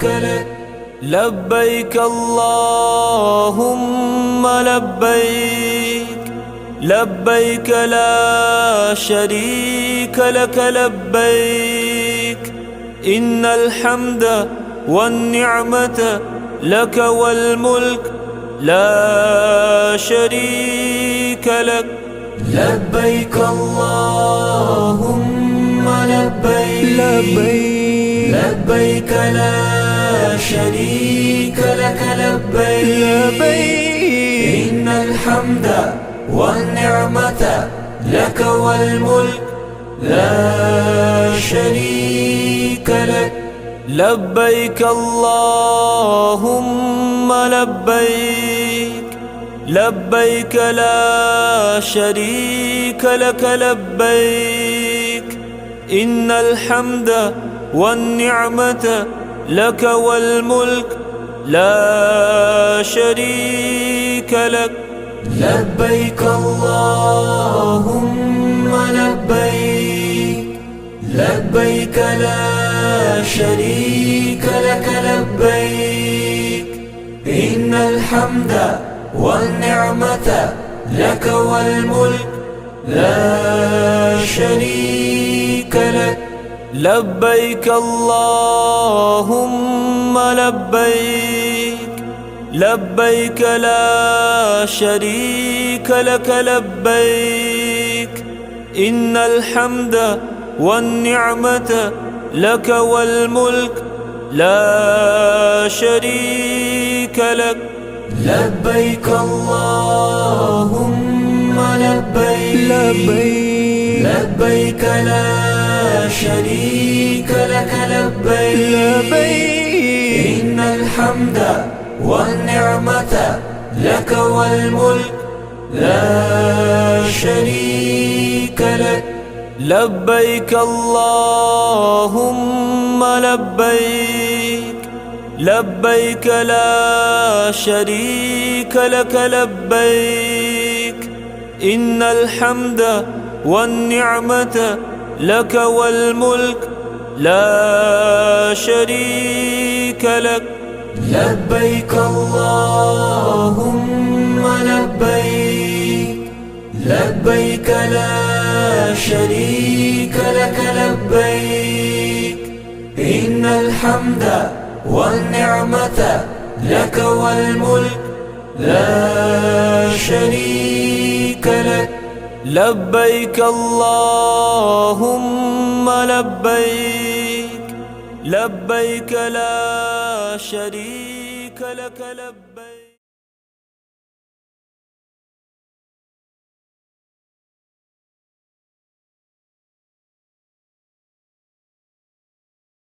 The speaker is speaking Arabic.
شريك لك. لبيك اللهم لبيك، لبيك لا شريك لك لبيك، إن الحمد والنعمة لك والملك لا شريك لك. لبيك اللهم لبيك، لبيك لا شريك لك لبيك، إن الحمد والنعمة لك والملك لا شريك لك. لبيك اللهم لبيك، لبيك لا شريك لك لبيك، إن الحمد والنعمة لك والملك لا شريك لك. لبيك اللهم لبيك، لبيك لا شريك لك لبيك، إن الحمد والنعمة لك والملك لا شريك لك. لبيك اللهم لبيك، لبيك لا شريك لك لبيك، إن الحمد والنعمة لك والملك لا شريك لك. لبيك اللهم لبيك، لبيك لا شريك لك لبيك، إن الحمد والنعمة لك والملك لا شريك لك. لبيك اللهم لبيك، لبيك لا شريك لك لبيك، إن الحمد والنعمة لك والملك لا شريك لك. لبيك اللهم لبيك، لبيك لا شريك لك لبيك، إن الحمد والنعمة لك والملك لا شريك لك. لبيك اللهم لبيك، لبيك لا شريك لك لبيك.